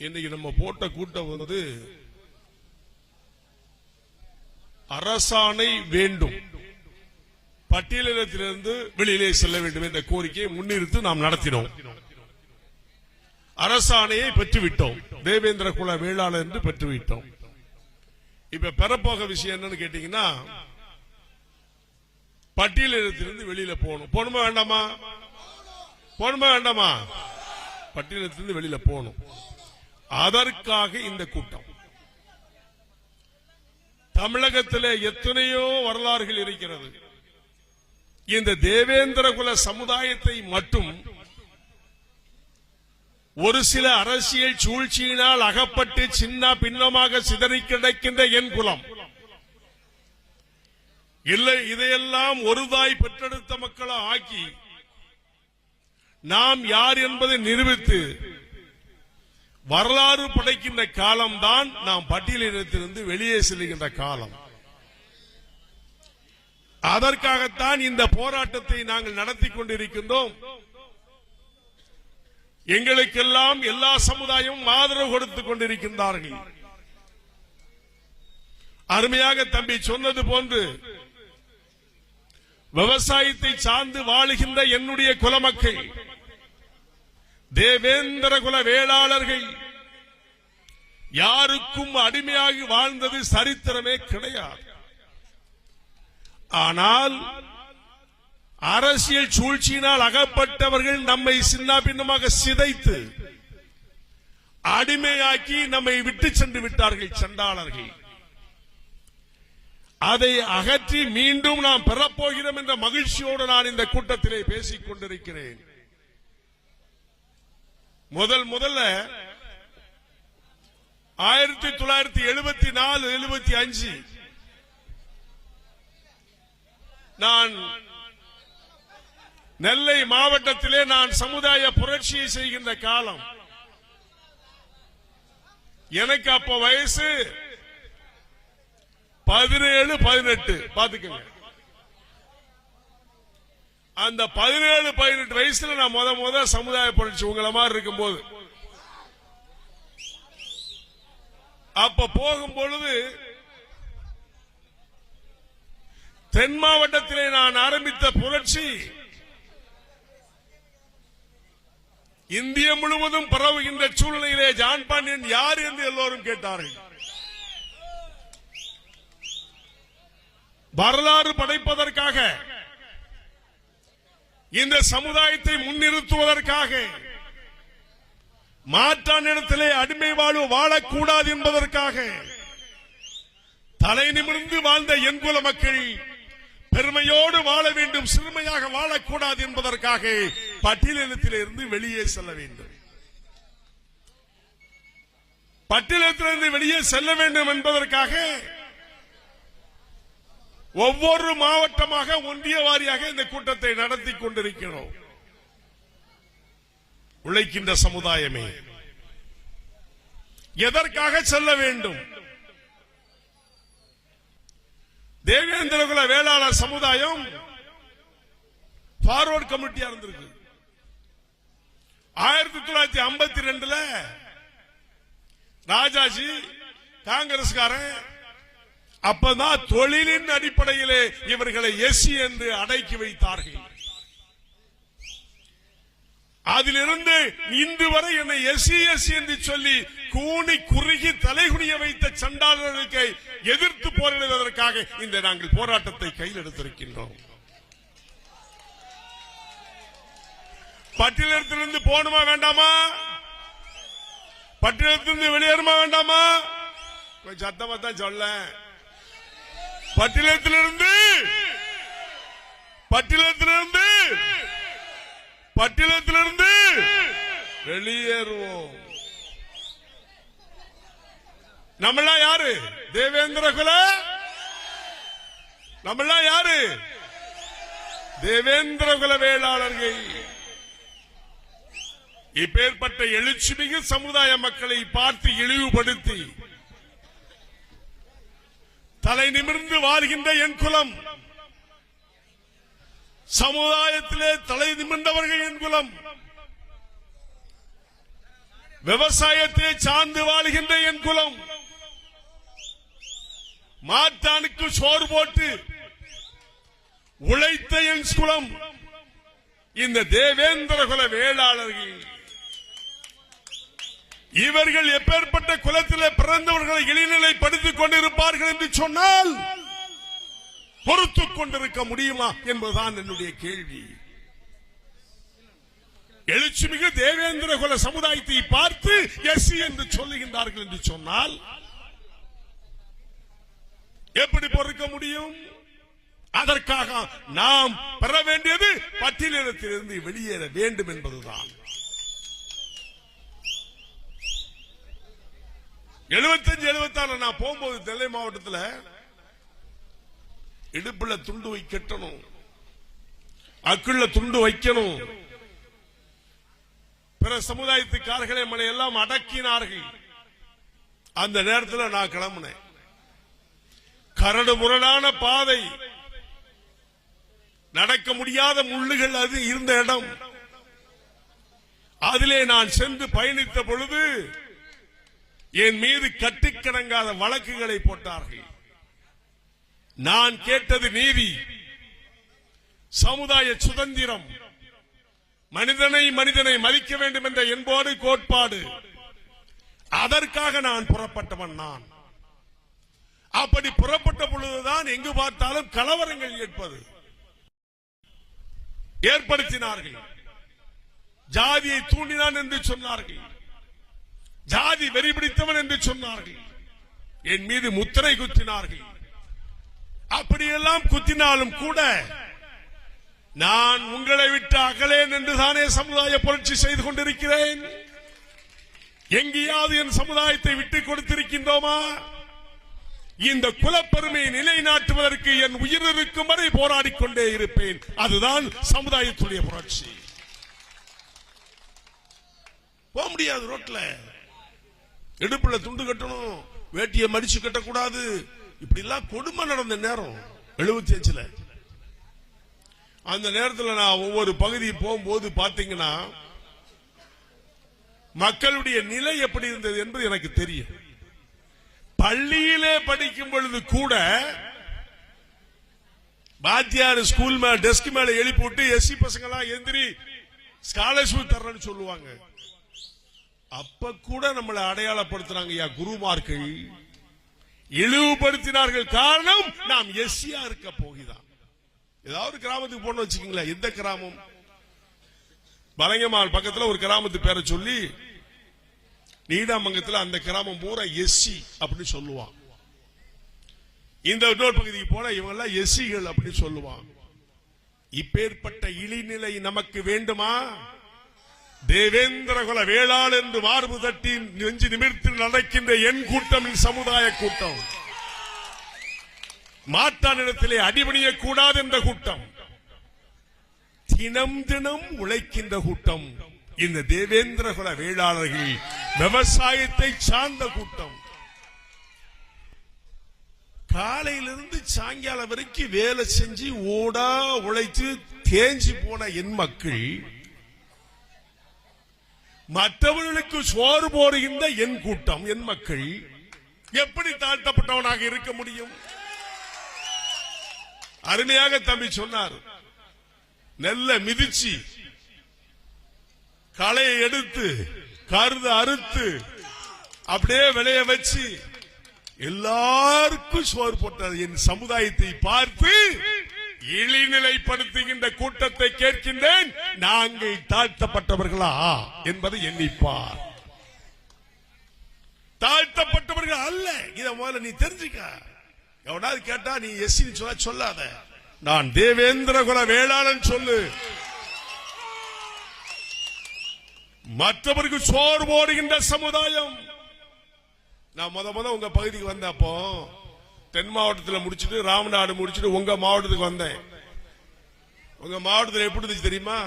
இன்னைக்கு நம்ம போட்ட கூட்டம் அரசாணை வேண்டும், பட்டியலினத்திலிருந்து வெளியிலே செல்ல வேண்டும் என்ற கோரிக்கையை முன்னிறுத்தி நாம் நடத்தினோம். அரசாணையை பெற்றுவிட்டோம், தேவேந்திர குல வேளாளர் என்று பெற்றுவிட்டோம். இப்ப பெறப்போக விஷயம் என்னன்னு கேட்டீங்கன்னா, பட்டியலினத்திலிருந்து வெளியில போகணும். போகணுமா வேண்டாமா? போகணுமா வேண்டாமா? பட்டியலினத்திலிருந்து வெளியில போகணும். அதற்காக இந்த கூட்டம். தமிழகத்தில் எத்தனையோ வரலாறுகள் இருக்கிறது. இந்த தேவேந்திர குல சமுதாயத்தை மட்டும் ஒரு சில அரசியல் சூழ்ச்சியினால் அகப்பட்டு சின்ன பின்னமாக சிதறி கிடக்கின்ற என் குலம் இல்லை, இதையெல்லாம் ஒருதாய் பெற்றெடுத்த மக்களை ஆக்கி நாம் யார் என்பதை நிரூபித்து வரலாறு படைக்கின்ற காலம்தான் நாம் பட்டியலினத்திலிருந்து வெளியே செல்கின்ற காலம். அதற்காகத்தான் இந்த போராட்டத்தை நாங்கள் நடத்தி கொண்டிருக்கின்றோம். எங்களுக்கெல்லாம் எல்லா சமுதாயமும் ஆதரவு கொடுத்துக் கொண்டிருக்கின்றார்கள். அருமையாக தம்பி சொன்னது போன்று விவசாயத்தை சார்ந்து வாழுகின்ற என்னுடைய குலமக்கள், தேவேந்திர குல வேளாளர்கள் யாருக்கும் அடிமையாகி வாழ்ந்தது சரித்திரமே கிடையாது. ஆனால் அரசியல் சூழ்ச்சியினால் அகப்பட்டவர்கள் நம்மை சின்ன பின்னமாக சிதைத்து அடிமையாக்கி நம்மை விட்டு சென்று விட்டார்கள் சண்டாளர்கள். அதை அகற்றி மீண்டும் நாம் பெறப்போகிறோம் என்ற மகிழ்ச்சியோடு நான் இந்த கூட்டத்திலே பேசிக் கொண்டிருக்கிறேன். முதல்ல 1974-75 நான் நெல்லை மாவட்டத்திலே நான் சமுதாய புரட்சியை செய்கின்ற காலம். எனக்கு அப்ப வயசு 17-18. பாத்துக்கங்க, அந்த 17-18 வயசுல நான் முத சமுதாய புரட்சி உங்களை மாதிரி இருக்கும் போது, அப்ப போகும் பொழுது தென் மாவட்டத்திலே நான் ஆரம்பித்த புரட்சி இந்தியா முழுவதும் பரவுகின்ற சூழ்நிலையிலே ஜான் பாண்டியன் யார் என்று எல்லோரும் கேட்டார்கள். வரலாறு படைப்பதற்காக, இந்த சமுதாயத்தை முன்னிறுத்துவதற்காக, மாற்றானிடத்திலே அடிமை வாழ்வு வாழக்கூடாது என்பதற்காக தலை நிமிர்ந்து வாழ்ந்த என் குல மக்கள் பெருமையோடு வாழ வேண்டும், சிறுமையாக வாழக்கூடாது என்பதற்காக பட்டியலினத்திலிருந்து வெளியே செல்ல வேண்டும். பட்டியலினத்திலிருந்து வெளியே செல்ல வேண்டும் என்பதற்காக ஒவ்வொரு மாவட்டமாக ஒன்றிய வாரியாக இந்த கூட்டத்தை நடத்தி கொண்டிருக்கிறோம். உழைக்கின்ற சமுதாயமே எதற்காக செல்ல வேண்டும்? தேவேந்திர குல வேளாளர் சமுதாயம் ஃபார்வர்ட் கமிட்டியா இருந்திருக்கு. 1952 ராஜாஜி காங்கிரஸ்காரன் அப்பதான் தொழிலின் அடிப்படையிலே இவர்களை எஸ்சி என்று அடக்கி வைத்தார்கள். அதிலிருந்து இன்று வரை என்னை எஸ்சி என்று சொல்லி கூனி குறுகி தலைகுனிய வைத்த சண்டாளர்களுக்கு எதிர்த்து போராடுவதற்காக இந்த நாங்கள் போராட்டத்தை கையில் எடுத்திருக்கின்றோம். பட்டியலினத்திலிருந்து போகணுமா வேண்டாமா? பட்டியலினத்திலிருந்து வெளியேறுமா வேண்டாமா? கொஞ்சம் சத்தமா தான் சொல்ல. பட்டியலினத்திலிருந்து வெளியேறுவோம். நம்மளாம் யாரு? தேவேந்திர குல. நம்மளாம் யாரு? தேவேந்திர குல வேளாளர்கள். இப்பேற்பட்ட எழுச்சிமிகு சமுதாய மக்களை பார்த்து இழிவுபடுத்தி தலை நிமிர்ந்து வாழ்கின்ற என் குலம், சமுதாயத்திலே தலை நிமிர்ந்தவர்கள் என் குலம். விவசாயத்தை சார்ந்து வாழ்கின்ற என் குலம், மாட்டானுக்கு சோறு போட்டு உழைத்த என் குலம், இந்த தேவேந்திர குல வேளாளர்கள், இவர்கள் எப்பேற்பட்ட குலத்தில் பிறந்தவர்களை இழிநிலைப்படுத்திக் கொண்டிருப்பார்கள் என்று சொன்னால் பொறுத்துக் கொண்டிருக்க முடியுமா என்பதுதான் என்னுடைய கேள்வி. எழுச்சிமிகு தேவேந்திர குல சமுதாயத்தை பார்த்து எஸ்சி என்று சொல்லுகின்றார்கள் என்று சொன்னால் எப்படி பொறுக்க முடியும்? அதற்காக நாம் பெற வேண்டியது பட்டியலிடத்திலிருந்து வெளியேற வேண்டும் என்பதுதான். 75-76 நான் போகும்போது நெல்லை மாவட்டத்தில் இடுப்புல துண்டு வைக்கணும், அக்குள்ள துண்டு வைக்கணும். பிற சமுதாயத்துக்காரர்களை மனை எல்லாம் அடக்கினார்கள். அந்த நேரத்தில் நான் கிளம்பினேன். கரடு முரடான பாதை, நடக்க முடியாத முள்ளுகள் அது இருந்த இடம். அதிலே நான் சென்று பயணித்த பொழுது என் மீது கட்டுக்கடங்காத வழக்குகளை போட்டார்கள். நான் கேட்டது நீதி, சமுதாய சுதந்திரம், மனிதனை மதிக்க வேண்டும் என்ற என்போடு கோட்பாடு. அதற்காக நான் புறப்பட்டவன். நான் அப்படி புறப்பட்ட பொழுதுதான் எங்கு பார்த்தாலும் கலவரங்கள் ஏற்படுத்தினார்கள். ஜாதியை தூண்டினான் என்று சொன்னார்கள், ஜாதி வெறி பிடித்தவன் என்று சொன்னார்கள், என் மீது முத்திரை குத்தினார்கள். அப்படியெல்லாம் குத்தினாலும் கூட நான் உங்களை விட்டு அகலேன் என்றுதானே சமுதாய புரட்சி செய்து கொண்டிருக்கிறேன். எங்கேயாவது என் சமுதாயத்தை விட்டுக் கொடுத்திருக்கின்றோமா? இந்த குலப்பெருமையை நிலைநாட்டுவதற்கு என் உயிர் இருக்கும் வரை போராடிக் கொண்டே இருப்பேன். அதுதான் சமுதாயத்துடைய புரட்சி. போக முடியாது. ரோட்ல இடுப்புல துண்டு கட்டணும், வேட்டியை மடிச்சு கட்டக்கூடாது. இப்படி எல்லாம் கொடுமை நடந்த நேரம் 75. அந்த நேரத்தில் நான் ஒவ்வொரு பகுதி போகும்போது பாத்தீங்கன்னா மக்களுடைய நிலை எப்படி இருந்தது என்பது எனக்கு தெரியும். பள்ளியிலே படிக்கும் பொழுது கூட வாத்தியார் ஸ்கூல் டெஸ்க் மேல எழுப்பி விட்டு எஸ்சி பசங்க எல்லாம் எந்திரி ஸ்காலர்ஷிப் தர்றேன்னு சொல்லுவாங்க. அப்ப கூட நம்மளை அடையாளப்படுத்துறாங்க குருமார்கள், இழிவுபடுத்தினார்கள். காரணம் நாம் எஸ்சியா இருக்க போகிறான். ஏதாவது கிராமத்துக்கு போன வச்சுக்கீங்களா, எந்த கிராமம், பலங்கமால் பக்கத்தில் ஒரு கிராமத்து பேரை சொல்லி நீடாமங்கத்தில் அந்த கிராமம் பூரா எஸ்சி அப்படின்னு சொல்லுவான். இந்த இன்னொரு பகுதிக்கு போன இவங்க எல்லாம் எஸ்சிகள் அப்படின்னு சொல்லுவான். இப்பேற்பட்ட இழிநிலை நமக்கு வேண்டுமா? தேவேந்திர குல வேளாள் என்று மார்பு தட்டி நெஞ்சு நிமிர்த்தி நடக்கின்ற என் கூட்டம், சமுதாய கூட்டம், மாற்றானிடத்திலே அடிபணியக் கூடாது என்ற கூட்டம், தினம் தினம் உழைக்கின்ற கூட்டம், இந்த தேவேந்திர குல வேளாளர்கள், விவசாயத்தை சார்ந்த கூட்டம். காலையிலிருந்து சாயங்காலம் வரைக்கும் வேலை செஞ்சு ஓடா உழைத்து தேஞ்சி போன என் மக்கள், மற்றவர்களுக்கு சோறு போடுகின்ற என் கூட்டம், என் மக்கள் எப்படி தாழ்த்தப்பட்டவனாக இருக்க முடியும்? அருமையாக தம்பி சொன்னார். நெல்லை மிதிச்சு களையை எடுத்து கருத அறுத்து அப்படியே விளைய வச்சு எல்லாருக்கும் சோறு போட்டார். என் சமுதாயத்தை பார்த்து இழிநிலைப்படுத்துகின்ற கூட்டத்தை கேட்கின்றேன், நாங்கள் தாழ்த்தப்பட்டவர்களா என்பதை எண்ணிப்பார். தாழ்த்தப்பட்டவர்கள் அல்ல, இத முதல்ல நீ தெரிஞ்சுக்க. எவனாவது கேட்டா நீ எஸ்சி சொல்லாத, நான் தேவேந்திர குல வேளாளன் சொல்லு. மற்றவருக்கு சோறு போடுகின்ற சமுதாயம். நான் முத உங்க பகுதிக்கு வந்தப்போ தென் மாவட்டத்தில் முடிச்சுட்டு ராமநாடு முடிச்சுட்டு உங்க மாவட்டத்துக்கு வந்தேன். உங்க மாவட்டத்தில் எப்படி இருந்துச்சு தெரியுமா?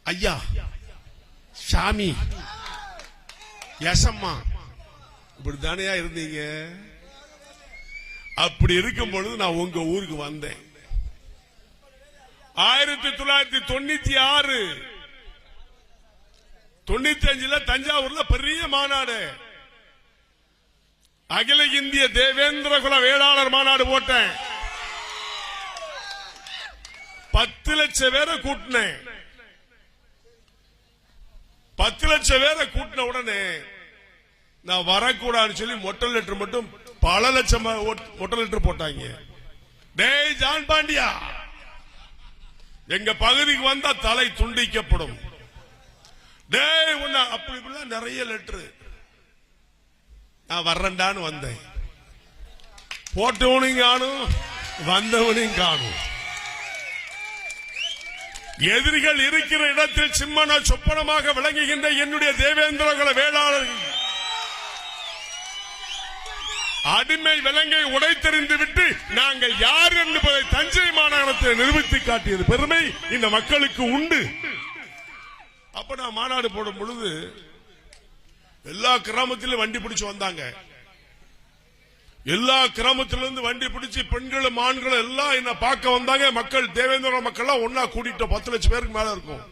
ஐயா, சாமி, யசம்மா, இப்படி தானே இருந்தீங்க. அப்படி இருக்கும் பொழுது நான் உங்க ஊருக்கு வந்தேன். 1996 95 தஞ்சாவூர்ல பெரிய மாநாடு, அகில இந்திய தேவேந்திர குல வேளாளர் மாநாடு போட்டேன். 10 லட்சம் பேரை கூட்டினேன். 10 லட்சம் பேரை கூட்டின உடனே நான் வரக்கூடாதுன்னு சொல்லி மொட்டை லெட்டர் மட்டும் பல லட்சம் மொட்டை லெட்டர் போட்டாங்க. டேய் ஜான் பாண்டியா, எங்க பகுதிக்கு வந்தா தலை துண்டிக்கப்படும். டேய் உன்ன அப்படி இப்படிலாம் நிறைய லெட்டர். நான் வர்றேன்டான்னு வந்தேன். போட்டவனையும் காணும், வந்தவனையும் காணும். எதிரிகள் இருக்கிற இடத்தில் சிம்மன சொப்பனமாக விளங்குகின்ற என்னுடைய தேவேந்திர குல வேளாளர்கள் அடிமை விலங்கை உடைத்தெறிந்து விட்டு நாங்கள் யார் என்பதை தஞ்சை மாநகரத்தை நிரூபித்து காட்டியது பெருமை இந்த மக்களுக்கு உண்டு. அப்ப நான் மாநாடு போடும் பொழுது எல்லா கிராமத்திலும் வண்டி பிடிச்சு வந்தாங்க. எல்லா கிராமத்திலிருந்து வண்டி பிடிச்சு பெண்களும் ஆண்களும் எல்லாம் என்ன பார்க்க வந்தாங்க. மக்கள் தேவேந்திர மக்கள் ஒன்னா கூட்டிட்டு 10 லட்சம் பேருக்கு மேல இருக்கும்.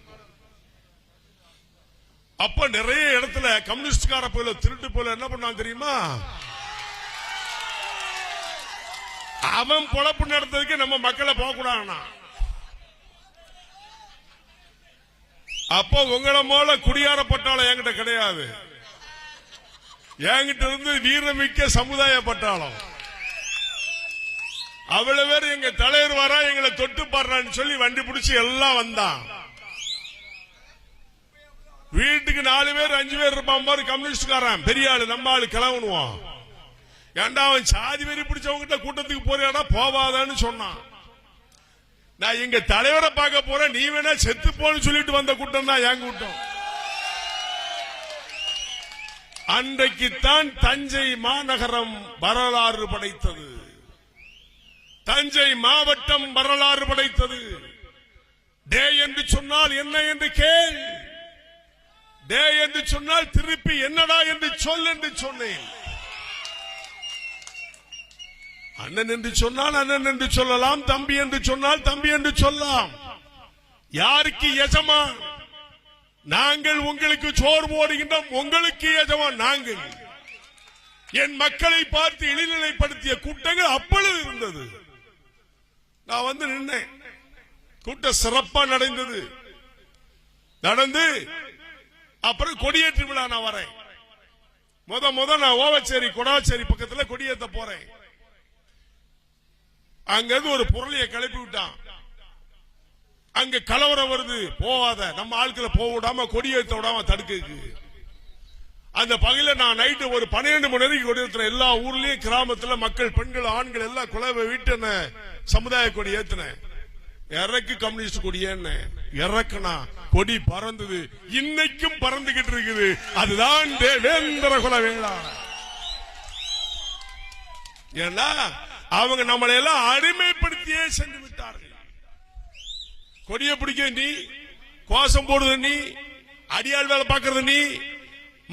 அப்ப நிறைய இடத்துல கம்யூனிஸ்ட்கார போல திருட்டு போல என்ன பண்ணான் தெரியுமா? அவன் பொழப்பு நடத்ததுக்கு நம்ம மக்களை போக கூடாதுன்னா, அப்போ உங்களை போல குடியாரப்பட்டாலும் என்கிட்ட கிடையாது. என்கிட்ட இருந்து வீரமிக்க சமுதாய பட்டாளம். அவ்வளவு பேர் எங்க தலைவர் வரா எங்களை தொட்டு பாடுறான்னு சொல்லி வண்டி பிடிச்சி எல்லாம் வந்தான். வீட்டுக்கு 4 பேர் 5 பேர் இருப்பான் பாரு கம்யூனிஸ்ட்காரன், பெரிய ஆளு, நம்ம ஆளு கிளம்புவான். ஏண்டா அவன் சாதி வெறி பிடிச்சவங்கிட்ட கூட்டத்துக்கு போறியாடா, போவாதான்னு சொன்னான். நான் எங்க தலைவரை பார்க்க போறேன், நீ வேணா செத்து போன்னு சொல்லிட்டு வந்த கூட்டம் தான் என் கூட்டம். அன்றைக்குத்தான் தஞ்சை மாநகரம் வரலாறு படைத்தது. தஞ்சை மாவட்டம் வரலாறு படைத்தது. டே என்று சொன்னால் என்ன என்று கேள், டே என்று சொன்னால் திருப்பி என்னடா என்று சொல் என்று சொன்னேன். அண்ணன் என்று சொன்னால் அண்ணன் என்று சொல்லலாம், தம்பி என்று சொன்னால் தம்பி என்று சொல்லலாம். யாருக்கு எஜமான்? நாங்கள் உங்களுக்கு சோறு போடுகின்றோம், உங்களுக்கு எஜமான் நாங்கள். என் மக்களை பார்த்து இழிநிலைப்படுத்திய கூட்டங்கள் அப்பொழுது இருந்தது. நான் வந்து நின்னேன். கூட்டம் சிறப்பா நடந்தது. நடந்து அப்புறம் கொடியேற்று விழா நான் வரேன். முத நான் ஓவச்சேரி கொடாச்சேரி பக்கத்துல கொடியேற்ற போறேன். அங்கிருந்து ஒரு பொருளையை கிளப்பி விட்டான். அங்க கலவரம் வருது, போவாத, நம்ம ஆட்களை போக விடாம கொடியேற்ற விடாம தடுக்கு. அந்த பகையில நான் நைட்டு ஒரு 12 மணி நேரம் கொடியேற்றின. எல்லா ஊர்லயும் கிராமத்துல மக்கள், பெண்கள், ஆண்கள் எல்லாம் குலவை வீட்டு சமுதாய கொடி ஏத்தினேன். இறக்கு கம்யூனிஸ்ட் கொடியே இறக்குனா கொடி பறந்தது. இன்னைக்கும் பறந்துகிட்டு இருக்குது. அதுதான் தேவேந்திர குல வேளாளர். ஏன்னா அவங்க நம்மளை எல்லாம் அடிமைப்படுத்தியே சென்று விட்டார்கள். கொடிய பிடிக்க நீ, கோஷம் போடுறது நீ, அடியாள் வேலை பார்க்கறது நீ,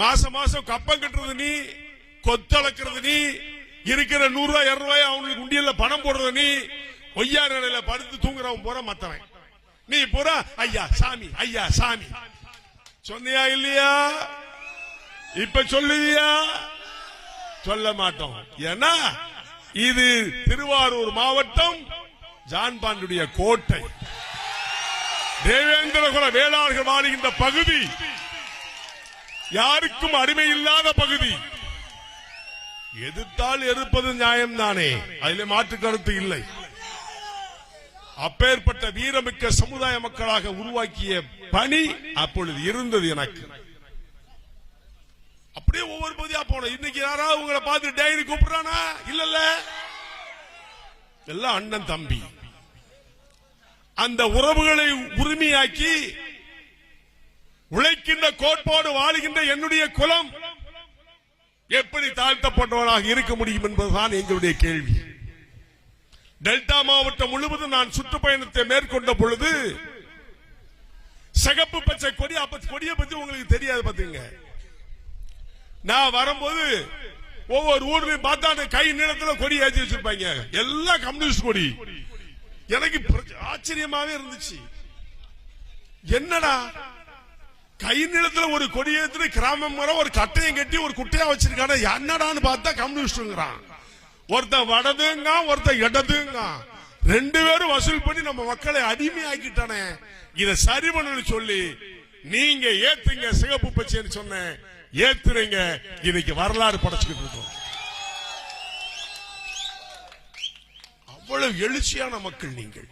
மாசம் மாசம் கப்பம் கட்டுறது நீ, கொத்தளக்கிறது நீ, இருக்கிற 100 ரூபாய் 200 ரூபாய் அவங்களுக்கு உண்டியல்ல பணம் போடுறது நீ, ஒய்யா நிலையில படுத்து தூங்குறவன் போற மத்தவன் நீ பூரா ஐயா சாமி ஐயா சாமி சொன்னியா இல்லையா? இப்ப சொல்லுவியா? சொல்ல மாட்டோம். ஏன்னா இது திருவாரூர் மாவட்டம், ஜான்பாண்டுடைய கோட்டை, தேவேந்திர குல வேளாளர்கள் வாழ்கின்ற பகுதி, யாருக்கும் அடிமை இல்லாத பகுதி. எதிர்த்தால் எதிர்ப்பது நியாயம் தானே, அதில் மாற்று கருத்து இல்லை. அப்பேற்பட்ட வீரமிக்க சமுதாய மக்களாக உருவாக்கிய பணி அப்பொழுது இருந்தது எனக்கு. அப்படியே ஒவ்வொரு பகுதியா போன. இன்னைக்கு யாராவது உங்களை பார்த்து டைரி கூப்பிடுறானா? இல்ல, எல்லாம் அண்ணன் தம்பி. அந்த உறவுகளை உரிமையாக்கி உழைக்கின்ற கோட்பாடு வாழுகின்ற என்னுடைய குலம் எப்படி தாழ்த்தப்பட்டவனாக இருக்க முடியும் என்பதுதான் எங்களுடைய கேள்வி. டெல்டா மாவட்டம் முழுவதும் நான் சுற்றுப்பயணத்தை மேற்கொண்ட பொழுது சிகப்பு பச்சை கொடி, அப்ப கொடியை பத்தி உங்களுக்கு தெரியாது பாத்தீங்க. நான் வரும்போது ஒவ்வொரு ஊர்லயும் பார்த்தா கை நீளத்துல கொடி ஏற்றி வச்சிருப்பாங்க, எல்லாம் கம்யூனிஸ்ட் கொடி. எனக்கு ஆச்சரியமாவே இருந்துச்சு. என்னடா கை நிலத்துல ஒரு கொடியேற்று கிராமம் முறை ஒரு கட்டையும் கட்டி ஒரு குட்டையா வச்சிருக்கான என்னடான்னு பார்த்தா கம்யூனிஸ்டுங்கிறான். ஒருத்தன் வடதுங்க ஒருத்தன் இடதுங்க, ரெண்டு பேரும் வசூல் பண்ணி நம்ம மக்களை அடிமையாக்கிட்டானே. இத சரி பண்ணு சொல்லி நீங்க ஏத்துங்க சிகப்பு பச்சைன்னு சொன்ன ஏத்துறீங்க. இன்னைக்கு வரலாறு படைச்சுக்கிட்டு இருக்கோம். அவ்வளவு எழுச்சியான மக்கள் நீங்கள்.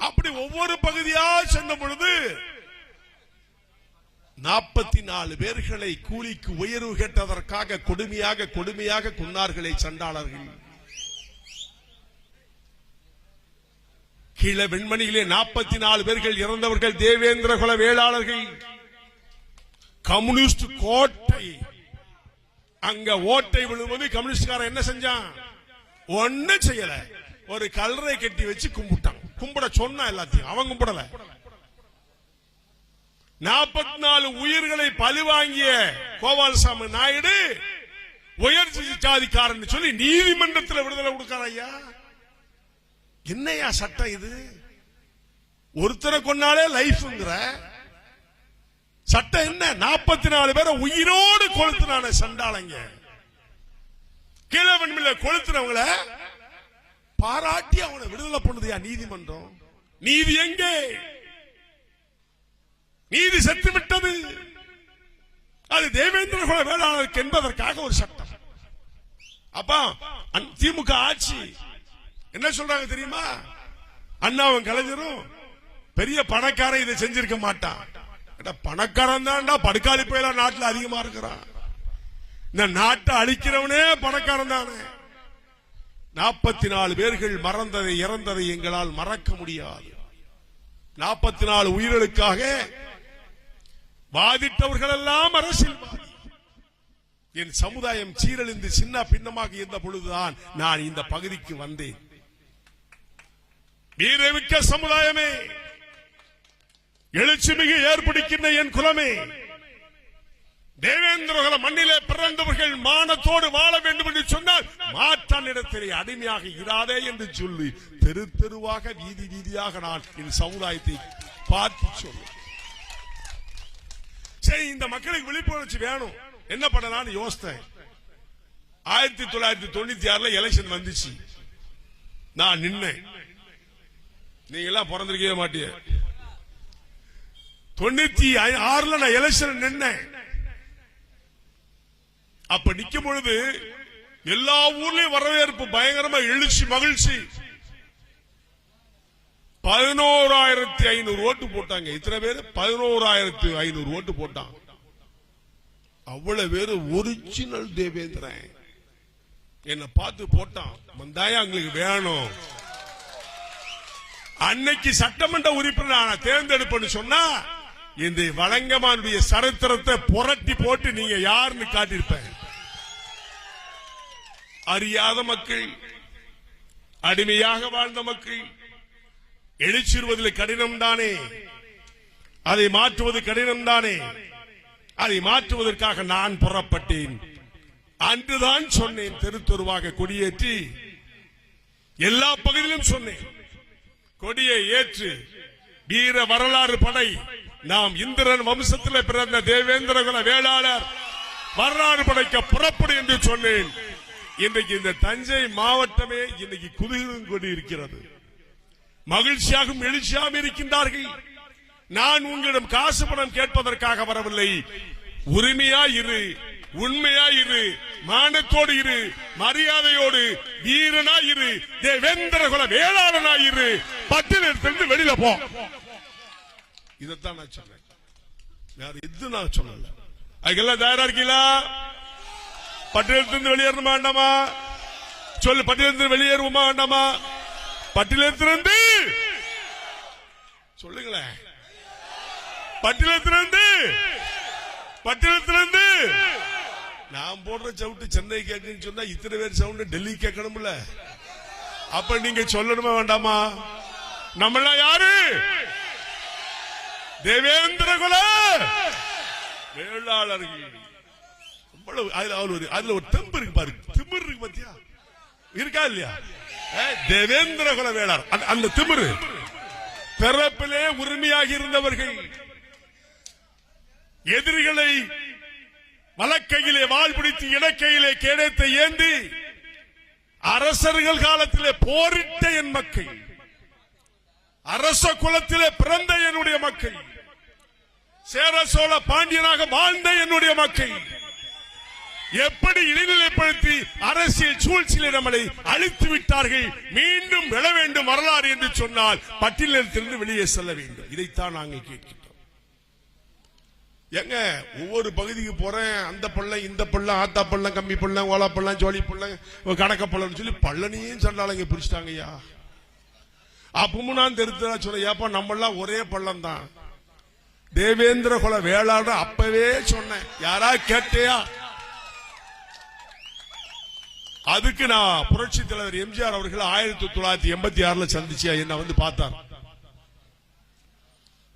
அப்படி ஒவ்வொரு பகுதியா சென்ற பொழுது 44 பேர்களை கூலிக்கு உயர்வு கேட்டதற்காக கொடுமையாக கொன்னார்களே சண்டாளர்கள். கீழே வெண்மணியிலே 44 பேர்கள் இறந்தவர்கள் தேவேந்திர குல வேளாளர்கள். கம்யூனிஸ்ட் கோட்டை அங்க ஓட்டை விழும்போது கம்யூனிஸ்ட்காரன் என்ன செஞ்சான்? ஒண்ணு செய்யல, ஒரு கல்லறை கட்டி வச்சு கும்பிட்டான். கும்பிட சொன்னா எல்லாத்தையும் அவன் கும்பிடல. 44 உயிர்களை பழிவாங்கிய கோபாலசாமி நாயுடு உயர் ஜாதிக்காரன் சொல்லி நீதிமன்றத்தில் விடுதலை கொடுக்கார. ஐயா என்னையா சட்டம் இது? ஒருத்தரை கொன்னாலே லைஃப்ங்கிற சட்டம் என்ன? 44 பேரை உயிரோடு கொளுத்துனான சண்டாளங்க. கீழவன்மில்ல கொளுத்துறவங்கள பாராட்டி அவனை விடுதலை பண்ணுதையா நீதிமன்றம். நீதி எங்கே? நீதி செத்து விட்டது. அது தேவேந்திர குல வேளாளருக்கு என்பதற்காக ஒரு சட்டம். அப்பா திமுக ஆட்சி என்ன சொல்றாங்க தெரியுமா? அண்ணாவும் கலைஞரும் பெரிய பணக்காரன் இதை செஞ்சிருக்க மாட்டான். பணக்காரன் தான்டா படுக்காளி போயில நாட்டில் அதிகமா இருக்கிறான். இந்த நாட்டை அழிக்கிறவனே பணக்காரன் தானே. 44 பேர்கள் மறந்ததை இறந்ததை எங்களால் மறக்க முடியாது. 44 உயிர்களுக்காக வாதிட்டவர்கள் எல்லாம் அரசியல்வாதி. என் சமுதாயம் சீரழிந்து சின்ன பின்னமாக இருந்த பொழுதுதான் நான் இந்த பகுதிக்கு வந்தேன். வீரமிக்க சமுதாயமே, எழுச்சி மிகு ஏற்படுகின்ற என் குலமே, தேவேந்திர மண்ணிலே பிறந்தவர்கள் மானத்தோடு வாழ வேண்டும் என்று சொன்னால் மாற்றானிடத்திலே அடிமையாக இராதே என்று சொல்லி தெரு தெருவாக வீதி வீதியாக நான் என் சமுதாயத்தை பார்த்து சொல்லுவேன். சரி, இந்த மக்களுக்கு விழிப்புணர்ச்சி வேணும், என்ன பண்ணலாம்னு யோசித்தேன். 1996 எலெக்ஷன் வந்துச்சு. நான் நின்னேன். நீங்க எல்லாம் பிறந்திருக்கவே மாட்டீங்க. 96 நான் எலெக்ஷன் நின்னேன். அப்ப நிக்கும் பொழுது எல்லா ஊர்லயும் வரவேற்பு பயங்கரமா எழுச்சி மகிழ்ச்சி. 11,500 ஓட்டு போட்டாங்க. இத்தனை பேரு 11,500 ஓட்டு போட்டாங்க. அவ்வளவு பேரு ஒரிஜினல் தேவேந்திரன் என்ன பார்த்து போட்டான். வந்தாயா எங்களுக்கு வேணும். அன்னைக்கு சட்டமன்ற உறுப்பினர் தேர்ந்தெடுப்புன்னு சொன்னா இந்த வழங்கமானுடைய சரித்திரத்தை புரட்டி போட்டு நீங்க யாருன்னு காட்டியிருப்பேன். அறியாத மக்கள், அடிமையாக வாழ்ந்த மக்கள், எழுச்சிறுவதில் கடினம் தானே, அதை மாற்றுவது கடினம் தானே. அதை மாற்றுவதற்காக நான் புறப்பட்டேன். அன்றுதான் சொன்னேன், தெரு தெருவாக கொடியேற்றி எல்லா பகுதியிலும் சொன்னேன், கொடியை ஏற்று வீர வரலாறு படை, நாம் இந்திரன் வம்சத்தில் பிறந்த தேவேந்திர குல வேளாளர் வரலாறு படைக்க புறப்படு என்று சொன்னேன். இன்றைக்கு இந்த தஞ்சை மாவட்டமே இன்னைக்கு குதிரும் கொண்டு இருக்கிறது. மகிழ்ச்சியாகவும் எழுச்சியாகவும் இருக்கின்றார்கள். நான் உங்களிடம் காசு பணம் கேட்பதற்காக வரவில்லை. உரிமையாயிரு, உண்மையாயிரு, மானத்தோடு இரு, மரியாதையோடு வீரனாயிரு, தேவேந்திர குல வேளாளனாயிரு, பட்டியலிருந்து வெளியில போ. இதைத்தான் நான் சொன்னேன், வேற எது நான் சொல்லல. அதுக்கெல்லாம் தயாரா இருக்கீங்களா? பட்டியலிருந்து வெளியேறணுமா வேண்டாமா? சொல்லு, பட்டியலிருந்து வெளியேறுவோமா வேண்டாமா? பட்டியலிருந்து சொல்லுங்களேன். பட்டியலிருந்து நான் போடுற சவுட்டு சென்னை கேட்குன்னு சொன்னா இத்தனை பேர் சவுண்ட் டெல்லி கேட்கணும்ல. அப்ப நீங்க சொல்லணுமா வேண்டாமா? நம்மள யாரு? தேவேந்திர குல வேளாளர்கள். அதுல ஒரு தெம்பு இருக்கு பாரு, திமிர் இருக்கு பாத்தியா, இருக்கா இல்லையா? தேவேந்திர குல வேளாளர் அந்த திமிரு பிறப்பிலே உரிமையாக இருந்தவர்கள் எதிரிகளை வலக்கையிலே வாள் பிடித்து இடக்கையிலே கேடத்தை ஏந்தி அரசர்கள் காலத்திலே போரிட்ட என் மக்கள், அரச குலத்திலே பிறந்த என்னுடைய மக்கள், சேர சோழ பாண்டியனாக வாழ்ந்த என்னுடைய மக்கள் எப்படி இடைநிலைப்படுத்தி அரசியல் சூழ்ச்சியிலே நம்மளை அழித்து விட்டார்கள். மீண்டும் எழ வேண்டும் வரலாறு என்று சொன்னால் பட்டியலிலிருந்து வெளியே செல்ல வேண்டும். இதைத்தான் நாங்கள் கேட்கிறோம். எங்க ஒவ்வொரு பகுதிக்கு போறேன், அந்த பள்ளம் இந்த பள்ளம் ஆத்தா பள்ளம் கம்பி பள்ளம் ஓலா பள்ளம் ஜோலி பள்ளம் கடக்க பள்ளம் சொல்லி பள்ளனையும் சண்டாளங்க பிரிச்சுட்டாங்க. ஐயா அப்பவும் நான் தெரிஞ்சா சொல்ல, ஏப்பா நம்மளாம் ஒரே பள்ளம் தான், தேவேந்திர குல வேளாளர் அப்பவே சொன்னேன், யாரா கேட்டியா? அதுக்கு நான் புரட்சி தலைவர் எம்ஜிஆர் அவர்கள் 1986 சந்திச்சு என்ன வந்து பார்த்தார்.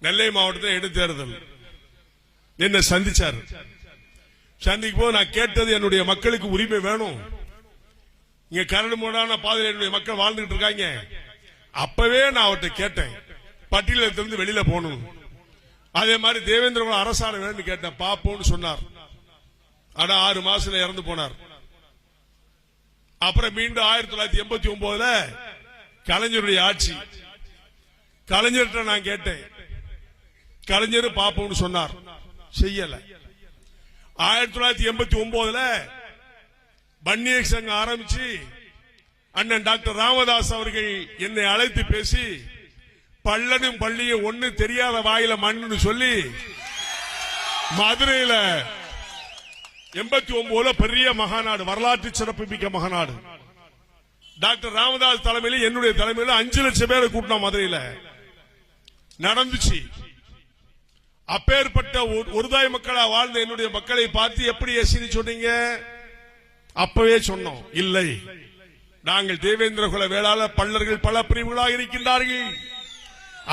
நெல்லை மாவட்டத்தில் இடைத்தேர்தல் என்ன சந்திச்சார். சந்திக்கும் போது நான் கேட்டது, என்னுடைய மக்களுக்கு உரிமை வேணும், இங்க கரடு மூடான பாதையில் என்னுடைய மக்கள் வாழ்ந்துட்டு இருக்காங்க. அப்பவே நான் அவர்கிட்ட கேட்டேன், பட்டியலிருந்து வெளியில போகணும், அதே மாதிரி தேவேந்திர அரசாணை வேணும்னு கேட்டேன். பாப்போம்னு சொன்னார். ஆனா 6 மாசத்துல இறந்து போனார். அப்புறம் மீண்டும் 1989 கலைஞருடைய ஆட்சி. கலைஞர்கிட்ட நான் கேட்டேன், கலைஞர் பாப்போம்னு சொன்னார், செய்யல. 1989 வன்னியர் சங்கம் ஆரம்பிச்சு அண்ணன் டாக்டர் ராமதாஸ் அவர்கள் என்னை அழைத்து பேசி, பள்ளனும் பள்ளியும் ஒண்ணு தெரியாத வாயில மண்ணு சொல்லி மதுரையில 89 பெரிய மகாநாடு, வரலாற்று சிறப்பு மிக்க மகாநாடு, டாக்டர் ராமதாஸ் தலைமையில் என்னுடைய தலைமையில் 5 லட்சம் பேரை கூட்டினோம் மதுரையில நடந்துச்சு. அப்பேற்பட்ட ஒருதாய் மக்களா வாழ்ந்த என்னுடைய மக்களை பார்த்து எப்படி எசின்னு சொன்னீங்க? அப்பவே சொன்னோம், இல்லை, நாங்கள் தேவேந்திர குல வேளாளர் பள்ளர்கள் பல பிரிவுகளாக இருக்கின்றார்கள்,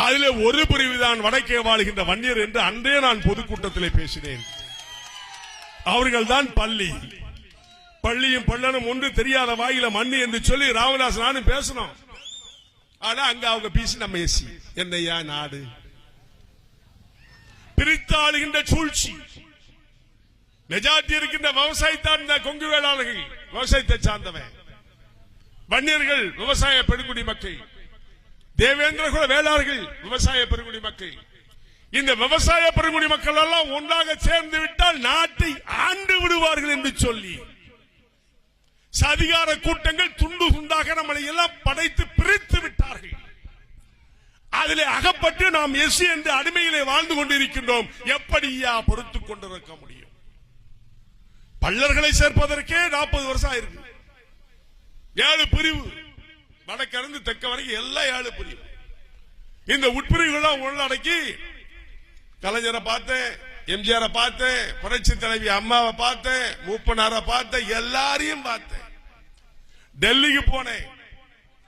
அதிலே ஒரு பிரிவு தான் வடக்கே வாழ்கின்ற வன்னியர் என்று அன்றே நான் பொதுக்கூட்டத்திலே பேசினேன். அவர்கள் தான் பள்ளியும் பள்ளனும் ஒன்று தெரியாத வாயில மண்ணு என்று சொல்லி ராமதாஸ் நானும் பேசணும். ஆனா அங்க அவங்க பேசி நம்ம எசி என்னையா நாடு பிரித்தாளுகின்ற சூழ்ச்சி. மெஜாரிட்டி இருக்கின்ற விவசாயத்தான் இந்த கொங்கு வேளாளர்கள், விவசாயத்தை சார்ந்தவன், வன்னியர்கள் விவசாய பெருங்குடி மக்கள், தேவேந்திர குல வேளாளர்கள் விவசாய பெருங்குடி மக்கள். இந்த விவசாய பெருங்குடி மக்கள் எல்லாம் ஒன்றாக சேர்ந்து விட்டால் நாட்டை ஆண்டு விடுவார்கள் என்று சொல்லி சதிகார கூட்டங்கள் துண்டு துண்டாக நம்மளை எல்லாம் படைத்து பிரித்து விட்டார்கள். அதிலே அகப்பட்டு நாம் எஸ்சி என்ற அடிமையிலே வாழ்ந்து கொண்டிருக்கின்றோம். எப்படியா பொறுத்துக் கொண்டிருக்க முடியும்? பள்ளர்களை சேர்ப்பதற்கே 40 வருஷம் ஆயிருக்கு. 7 பிரிவு, வடக்கிருந்து தெற்க வரைக்கும் எல்லாம் 7 பிரிவு. இந்த உட்பிரிவுகள் உள்ளடக்கி கலைஞரை பார்த்தேன், எம்ஜிஆரை பார்த்தேன், புரட்சி தலைவி அம்மாவை பார்த்தேன், மூப்பனாரை பார்த்தேன், எல்லாரையும் பார்த்தேன். டெல்லிக்கு போனேன்,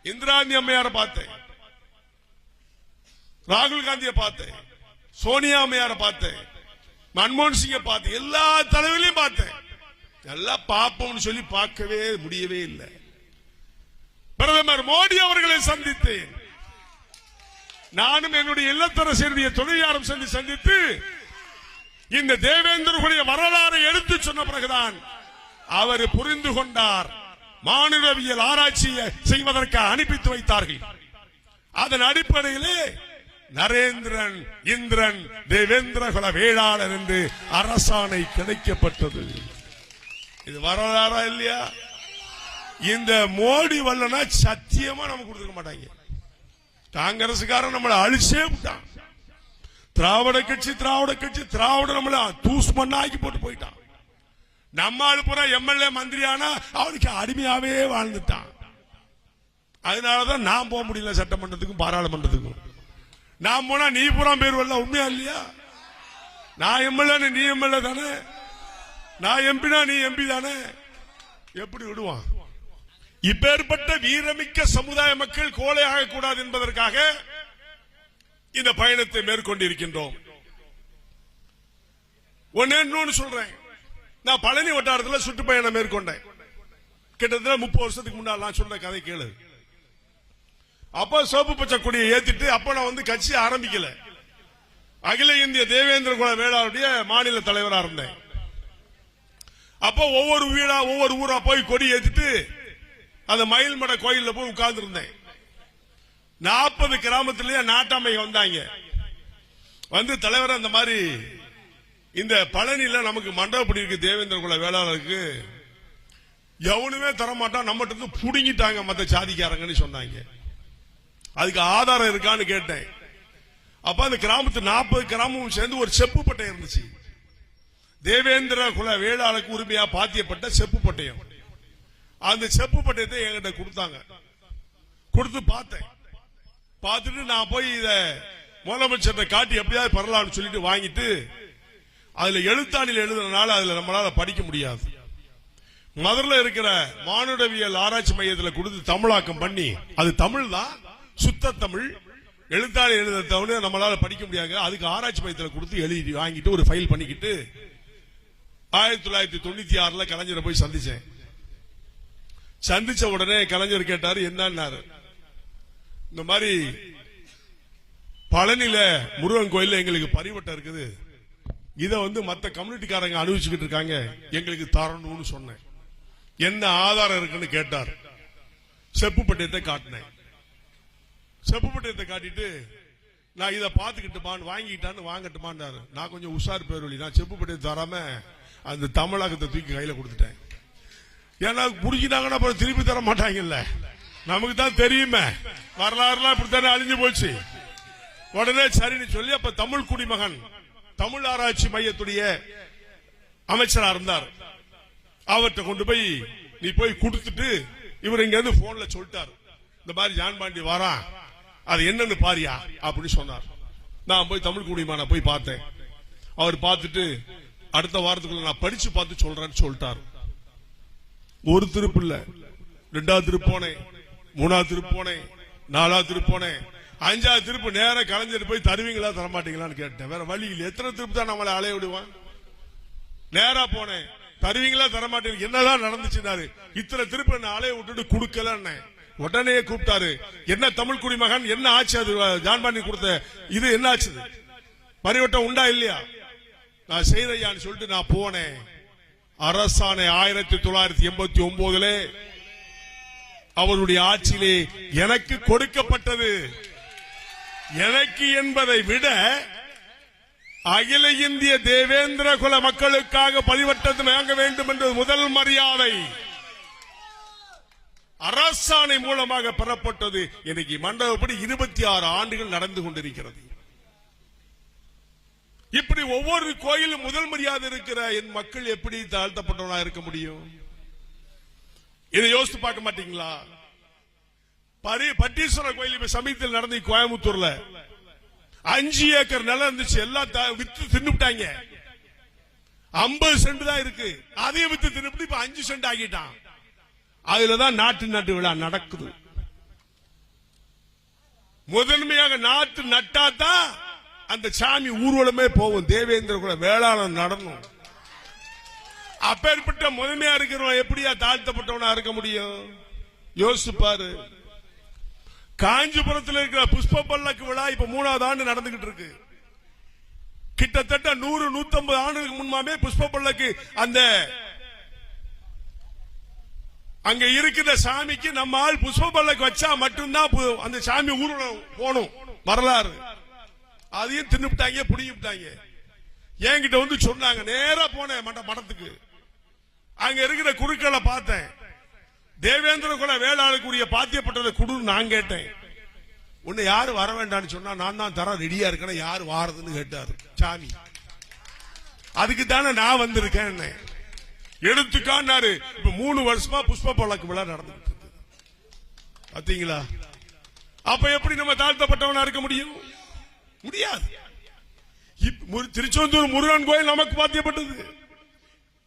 இந்திரா காந்தி அம்மையாரை பார்த்தேன், ராகுல் காந்தியை பார்த்தேன், சோனியா அம்மையாரை பார்த்தேன், மன்மோகன் சிங்கை பார்த்தேன், எல்லா தலைவர்களையும் பார்த்தேன். எல்லாம் பார்ப்போம்னு சொல்லி பார்க்கவே முடியவே இல்லை. பிரதமர் மோடி அவர்களை சந்தித்தேன். நானும் என்னுடைய இல்லத்தரசிய துணையாரும் சந்தித்து இந்த தேவேந்திரனுடைய வரலாறை எடுத்து சொன்ன பிறகுதான் அவர் புரிந்து கொண்டார். மானுடவியல் ஆராய்ச்சி செய்வதற்கு அனுப்பித்து வைத்தார்கள். அதன் அடிப்படையிலே நரேந்திரன் இந்திரன் தேவேந்திர குல வேளாளர் என்று அரசாணை கிடைக்கப்பட்டது. இது வரலாறா இல்லையா? இந்த மோடி வல்லனா சத்தியமா நமக்கு கொடுத்துக்க மாட்டாங்க. காங்கிரசுக்காரன் நம்மளை அழிச்சே விட்டான். திராவிட கட்சி திராவிட நம்மள தூஸ் மண்ணாக்கி போட்டு போயிட்டான். நம்ம ஆளுப்புற எம்எல்ஏ மந்திரியானா அவனுக்கு அடிமையாவே வாழ்ந்துட்டான். அதனாலதான் நான் போக முடியல சட்டமன்றத்துக்கும் பாராளுமன்றத்துக்கும். நான் போனா நீ பூரா பேர் வரல, உண்மையா இல்லையா? நான் எம்எல்ஏ நீ எம்எல்ஏ தானே, நான் எம்பினா நீ எம்பி தானே, எப்படி விடுவான்? இப்பேற்பட்ட வீரமிக்க சமுதாய மக்கள் கோழையாக கூடாது என்பதற்காக இந்த பயணத்தை மேற்கொண்டிருக்கின்றோம். ஒன்னு சொல்றேன், நான் பழனி வட்டாரத்தில் சுற்றுப்பயணம் மேற்கொண்டேன். கிட்டத்தட்ட 30 வருஷத்துக்கு முன்னால் நான் சொன்ன கதை கேளு. அப்ப சோப்பு பச்சை கொடியை ஏத்திட்டு அப்ப நான் வந்து கட்சி ஆரம்பிக்கல. அகில இந்திய தேவேந்திர குல வேளாளுடைய மாநில தலைவரா இருந்தேன். அப்போ ஒவ்வொரு வீடா ஒவ்வொரு ஊரா போய் கொடி ஏத்திட்டு அந்த மயில்மட கோயில்ல போய் உட்கார்ந்து இருந்தேன். 40 கிராமத்திலேயே நாட்டாமை வந்தாங்க. வந்து தலைவர் அந்த மாதிரி இந்த பழனியில நமக்கு மண்டபப்படி இருக்கு, தேவேந்திர குல வேளாளருக்கு எவனுமே தரமாட்டான், நம்மகிட்ட இருந்து புடுங்கிட்டாங்க மத்த சாதிக்காரங்கன்னு சொன்னாங்க. அதுக்கு ஆதாரம் இருக்கான்னு கேட்டேன். அப்ப அந்த கிராமத்து 40 கிராமமும் சேர்ந்து ஒரு செப்பு பட்டயம் இருந்துச்சு. தேவேந்திர குல வேளாளுக்கு உரிமையா பாத்தியப்பட்ட செப்பு பட்டயம். அந்த செப்பு பட்டயத்தை என்கிட்ட கொடுத்தாங்க. கொடுத்து பார்த்தேன். பார்த்துட்டு நான் போய் இத முதலமைச்சர் காட்டி எப்படியாவது பரலான்னு சொல்லிட்டு வாங்கிட்டு, அதுல எழுத்தாணியில் எழுதுறதுனால அதுல நம்மளால படிக்க முடியாது. மதுரையில் இருக்கிற மானுடவியல் ஆராய்ச்சி மையத்தில் கொடுத்து தமிழாக்கம் பண்ணி, அது தமிழ் தான், சுத்த தமிழ், எழுத்தாளி எழுத தமிழ் நம்மளால படிக்க முடியாது. அதுக்கு ஆராய்ச்சி மையத்தில் கொடுத்து எழுதி வாங்கிட்டு ஒரு ஃபைல் பண்ணிக்கிட்டு 1996 கலைஞரை போய் சந்திச்சேன். சந்திச்ச உடனே கலைஞர் கேட்டாரு, என்னன்னாரு, இந்த மாதிரி பழனியில முருகன் கோயில்ல எங்களுக்கு பரிவட்டம் இருக்குது, இத வந்து மத்த கம்யூனிட்டிக்காரங்க அனுபவிச்சுக்கிட்டு இருக்காங்க, எங்களுக்கு தரணும்னு சொன்னேன். என்ன ஆதாரம் இருக்குன்னு கேட்டார். செப்பு பட்டயத்தை காட்டினேன். செப்பு பட்டயத்தை காட்டிட்டு, நான் இதை பார்த்துக்கிட்டுமான்னு வாங்கிட்டான்னு வாங்கட்டுமான்னாரு. நான் கொஞ்சம் உஷார் பேர் நான் செப்பு பட்டயத்தை தராம அந்த தமிழகத்தை தூக்கி கையில கொடுத்துட்டேன். ஏன்னா புடிச்சிட்டாங்கன்னா அப்புறம் திருப்பி தர மாட்டாங்கல்ல, நமக்கு தான் தெரியுமே, வரலாறுலாம் இப்படித்தானே அழிஞ்சு போச்சு. உடனே சரின்னு சொல்லி அப்ப தமிழ் குடிமகன் தமிழ் ஆராய்ச்சி மையத்துடைய அமைச்சரா இருந்தார். அவர்கிட்ட கொண்டு போய் நீ போய் கொடுத்துட்டு, இவர் இங்க இருந்து போன்ல சொல்லிட்டார், இந்த மாதிரி ஜான் பாண்டி வாரான், அது என்னன்னு பாரியா அப்படின்னு சொன்னார். நான் போய் தமிழ் குடிமகனை போய் பார்த்தேன். அவர் பார்த்துட்டு அடுத்த வாரத்துக்குள்ள நான் படிச்சு பார்த்து சொல்றேன்னு சொல்லிட்டார். ஒரு திருப்பு இல்ல, 2வது திருப்பு போனேன், 3வது திருப்பு போனேன், 4வது திருப்பு போனேன், 5வது திருப்பு நேர கலைஞர் போய் தருவீங்களா தரமாட்டீங்களான்னு கேட்டேன். வேற வழி இல்லை, எத்தனை திருப்பு தான் நம்மளை அலைய விடுவான். நேரா போனேன், தருவீங்களா தரமாட்டீங்க, என்னதான் நடந்துச்சுன்னாரு. இத்தனை திருப்பி என்ன அலைய விட்டுட்டு கொடுக்கல. உடனே கூப்பிட்டாரு, என்ன தமிழ் குடிமகன், என்ன ஆச்சு அது ஜான் பாண்டி கொடுத்த இது என்ன ஆச்சு, பரிவட்டம் உண்டா இல்லையா? நான் செய்தையான்னு சொல்லிட்டு நான் போனேன். அரசாணை 1989 அவருடைய ஆட்சியிலே எனக்கு கொடுக்கப்பட்டது. எனக்கு என்பதை விட அகில இந்திய தேவேந்திர குல மக்களுக்காக பரிவட்டத்தை வாங்க வேண்டும் என்ற முதல் மரியாதை அரசாணை மூலமாக பெறப்பட்டது. இன்னைக்கு மண்டபப்படி 26 ஆண்டுகள் நடந்து கொண்டிருக்கிறது. இப்படி ஒவ்வொரு கோயிலும் முதல் மரியாதை இருக்கிற என் மக்கள் எப்படி தாழ்த்தப்பட்டவனா இருக்க முடியும்? இதை யோசித்து பார்க்க மாட்டீங்களா? பட்டீஸ்வரர் கோயில் சமீபத்தில் நடந்து கோயம்புத்தூர்ல 5 ஏக்கர் நிலம் இருந்துச்சு, எல்லாம் வித்து தின்னுட்டாங்க. 50 சென்ட் தான் இருக்கு, அதையும் வித்து தின்னுட்டு இப்ப 5 சென்ட் ஆகிட்டான். அதுலதான் நாட்டு விழா நடக்குது. முதன்மையாக நாட்டு நட்டாதான் அந்த சாமி ஊர்வலமே போகும். தேவேந்திர குல வேளாளர் நடனம். அப்பேற்பட்ட முதன்மையா இருக்கிறவன் எப்படியா தாழ்த்தப்பட்டவனா இருக்க முடியும்? யோசிப்பாரு. காஞ்சிபுரத்தில் இருக்கிற புஷ்ப பல்லக்கு விழா இப்ப 3வது ஆண்டு நடந்துகிட்டு இருக்கு. கிட்டத்தட்ட 100-150 ஆண்டுகளுக்கு முன்பாமே புஷ்ப பல்லக்கு அந்த அங்க இருக்கிற சாமிக்கு நம்ம ஆள் புஷ்ப பல்லக்கு வச்சா மட்டும்தான் அந்த சாமி ஊர்வலம் போகணும். வரலாறு. அதையும் தின்னுட்டாங்க, புடிங்கிட்டாங்க. என்கிட்ட வந்து சொன்னாங்க. நேரா போனேன் மடத்துக்கு. அங்க இருக்கிற குருக்களை பார்த்தேன். தேவேந்திர குல வேளாளுக்குரிய பாத்தியப்பட்டதை குடுன்னு நான் கேட்டேன். உன்னை யாரு வர வேண்டாம்னு சொன்னா, நான் தான் தர ரெடியா இருக்கேன், யாரு வாரதுன்னு கேட்டாரு சாமி. அதுக்கு தானே நான் வந்திருக்கேன். எடுத்துக்கான்னாரு. இப்ப 3 வருஷமா புஷ்ப பல்லக்கு விழா நடந்துட்டு இருக்கு. பாத்தீங்களா? அப்ப எப்படி நம்ம தாழ்த்தப்பட்டவனா இருக்க முடியும்? முடியாது. திருச்செந்தூர் முருகன் கோயில் நமக்கு பாத்தியப்பட்டது.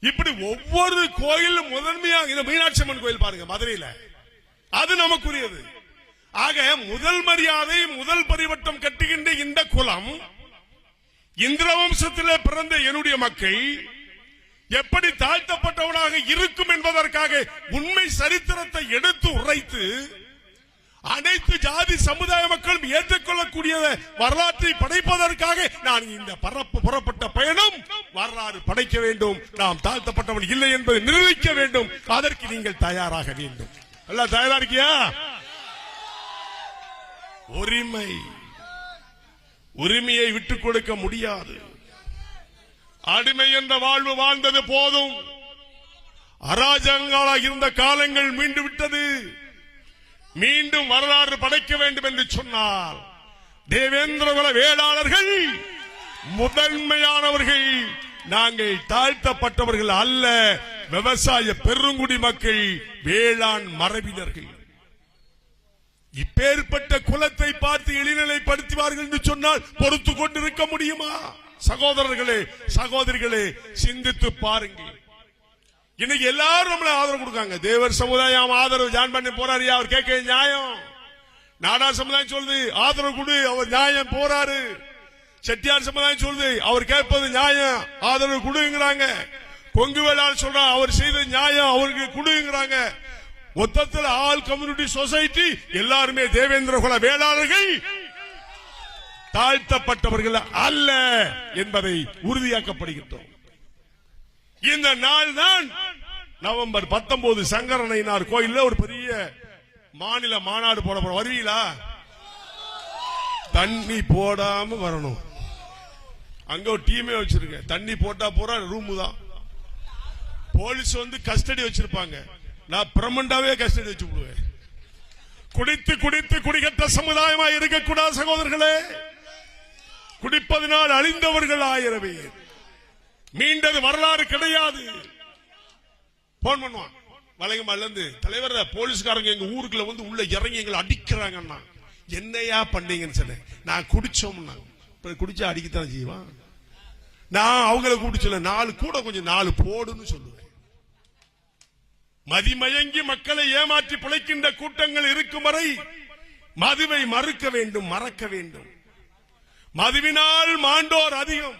இப்படி ஒவ்வொரு கோயிலும் முதன்மையாக, இந்த மீனாட்சி அம்மன் கோயில் பாருங்க மதுரையில, அது நமக்குரியது. ஆக முதல் மரியாதை, முதல் பரிவட்டம் கட்டுகின்ற இந்த குலம், இந்திர வம்சத்திலே பிறந்த என்னுடைய மக்கள் எப்படி தாழ்த்தப்பட்டவனாக இருக்கும் என்பதற்காக உண்மை சரித்திரத்தை எடுத்து உரைத்து அனைத்து ஜாதி சமுதாய மக்களும் ஏற்றுக்கொள்ளக்கூடிய வரலாற்றை படைப்பதற்காக நான் இந்த புறப்பட்ட பயணம். வரலாறு படைக்க வேண்டும். நாம் தாழ்த்தப்பட்டவன் இல்லை என்பதை நிரூபிக்க வேண்டும். அதற்கு நீங்கள் தயாராக வேண்டும். எல்லாம் தயாரா இருக்கியா? உரிமையை விட்டுக் கொடுக்க முடியாது. அடிமை என்ற வாழ்வு வாழ்ந்தது போதும். அராஜகங்களாக இருந்த காலங்கள் மீண்டு விட்டது. மீண்டும் வரலாறு படைக்க வேண்டும் என்று சொன்னால் தேவேந்திரகுல வேளாளர்கள் முதன்மையானவர்கள். நாங்கள் தாழ்த்தப்பட்டவர்கள் அல்ல. விவசாய பெருங்குடி மக்கள், வேளாண் மரபினர்கள். இப்பேற்பட்ட குலத்தை பார்த்து இழிநிலைப்படுத்துவார்கள் என்று சொன்னால் பொறுத்து கொண்டிருக்க முடியுமா? சகோதரர்களே, சகோதரிகளே, சிந்தித்து பாருங்கள். இன்னைக்கு எல்லாரும் நம்மள ஆதரவு கொடுக்காங்க. தேவர் சமுதாயம் ஆதரவு ஜான் பண்ணி போறாரு. அவர் கேட்க நியாயம். நாடார் சமுதாயம் சொல்லுது ஆதரவு கொடு, அவர் நியாயம் போறாரு. செட்டியார் சமுதாயம் சொல்லுது அவர் கேட்பது நியாயம், ஆதரவு கொடுங்கிறாங்க. கொங்கு வேளாளர் சொல்றா அவர் செய்த நியாயம், அவருக்கு கொடுங்கிறாங்க. மொத்தத்தில் ஆல் கம்யூனிட்டி சொசைட்டி எல்லாருமே தேவேந்திரகுல வேளாளர்கள், தாழ்த்தப்பட்டவர்கள் அல்ல என்பதை உறுதியாக்கப்படுகின்றோம். இந்த நாள் தான் நவம்பர் 19 சங்கரனைனார் கோயில்ல ஒரு பெரிய மாநில மாநாடு போட போறோம். வருவீங்களா? தண்ணி போடாம வரணும். அங்க ஒரு டீமே வச்சிருக்க. தண்ணி போட்டா போற ரூம் தான். போலீஸ் கஸ்டடி வச்சிருப்பாங்க. நான் பிரமண்டாவே கஸ்டடி வச்சு விடுவேன். குடித்து குடித்து குடிகட்ட சமுதாயமா இருக்கக்கூடாது சகோதரர்களே. குடிப்பதனால் அழிந்தவர்கள் 1000 பேர். மீண்டது வரலாறு கிடையாது. போன் பண்ணுவான் வளையமால இருந்து, தலைவர் போலீஸ்காரங்க எங்க ஊருக்குள்ள உள்ள இறங்கி எங்களை அடிக்கிறாங்கன்னா. என்னையா பண்ணீங்கன்னு சொன்னேன். நான் குடிச்சோம்னா குடிச்சா அடிக்கத்தான் செய்வான். நான் அவங்களை குடிச்சல 4 கூட கொஞ்சம் 4 போடுன்னு சொல்லுவேன். மதிமயங்கி மக்களை ஏமாற்றி பிழைக்கின்ற கூட்டங்கள் இருக்கும் வரை மதுவை மறுக்க வேண்டும், மறக்க வேண்டும். மதுவினால் மாண்டோர் அதிகம்,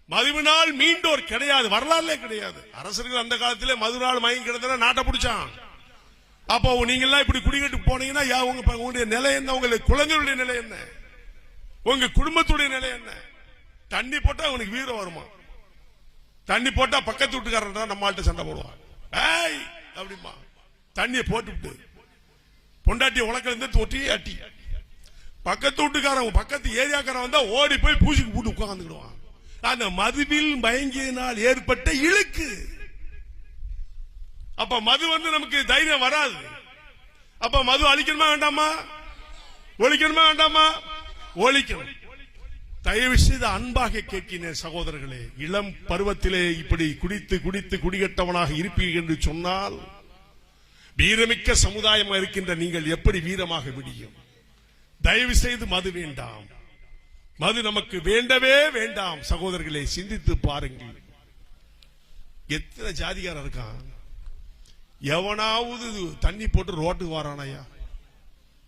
மதுவினால் மீண்டோர் கிடையாது. வரலாறுலே கிடையாது. அரசர்கள் அந்த காலத்திலே மதுவினால் மயங்கி கிடந்தா நாட்டை பிடிச்சான். அப்போ நீங்க எல்லாம் இப்படி குடிக்கிட்டு போனீங்கன்னா உங்களுடைய நிலை என்ன? உங்களுக்கு குழந்தைகளுடைய நிலை என்ன? உங்க குடும்பத்துடைய நிலை என்ன? தண்ணி போட்டா அவனுக்கு வீரம் வருமா? தண்ணி போட்டா பக்கத்து வீட்டுக்காரன் நம்மள்ட்ட சண்டை போடுவான். அப்படிமா தண்ணியை போட்டு பொண்டாட்டி உலக இருந்து தொட்டி அட்டி பக்கத்து வீட்டுக்காரன் பக்கத்து ஏரியாக்காரன் வந்தா ஓடி போய் பூசிக்கு போட்டு உட்கார்ந்துடுவான். அந்த மதுவில் மயங்கியனால் ஏற்பட்ட இழுக்கு. அப்ப மது நமக்கு தைரியம் வராது. அப்ப மது அழிக்கணுமா வேண்டாமா? ஒழிக்கணுமா வேண்டாமா? ஒழிக்கணும். தயவு செய்து அன்பாக கேட்கிறேன் சகோதரர்களே. இளம் பருவத்திலே இப்படி குடித்து குடித்து குடிகட்டவனாக இருப்பீர்கள் என்று சொன்னால் வீரமிக்க சமுதாயமாக இருக்கின்ற நீங்கள் எப்படி வீரமாக விடியும்? தயவு செய்து மது வேண்டாம். மது நமக்கு வேண்டவே வேண்டாம். சகோதரர்களை சிந்தித்து பாருங்கள். எத்தனை ஜாதிகாரன் இருக்கான். எவனாவது தண்ணி போட்டு ரோட்டுக்கு வரானையா?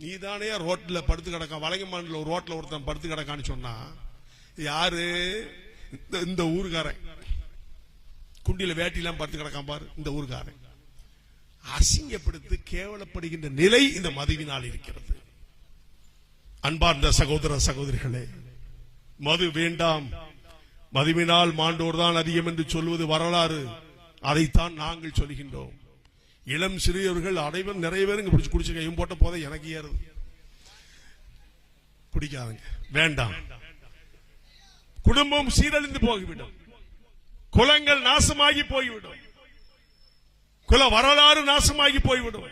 நீதானே ரோட்ல படுத்து கிடக்கான். வளையமான்ல ஒரு ரோட்ல ஒருத்தன் படுத்து கிடக்கான்னு சொன்னா யாரு? இந்த ஊருக்காரன். குண்டில வேட்டிலாம் படுத்து கிடக்கான் பாரு, இந்த ஊருக்காரன். அசிங்கப்படுத்தி கேவலப்படுகின்ற நிலை இந்த மதுவினால் இருக்கிறது. அன்பார்ந்த சகோதர சகோதரிகளே, மது வேண்டாம். மதுவினால் மாண்டோர் தான் அதிகம் என்று சொல்வது வரலாறு. அதைத்தான் நாங்கள் சொல்கின்றோம். இளம் சிறியவர்கள் அனைவரும் நிறைய பேர் இங்க பிடிச்சு குடிச்சுக்க போட்ட போத எனக்கு ஏறுது. குடிக்காதங்க, வேண்டாம். குடும்பம் சீரழிந்து போய்விடும். குலங்கள் நாசமாகி போய்விடும். குல வரலாறு நாசமாகி போய்விடும்.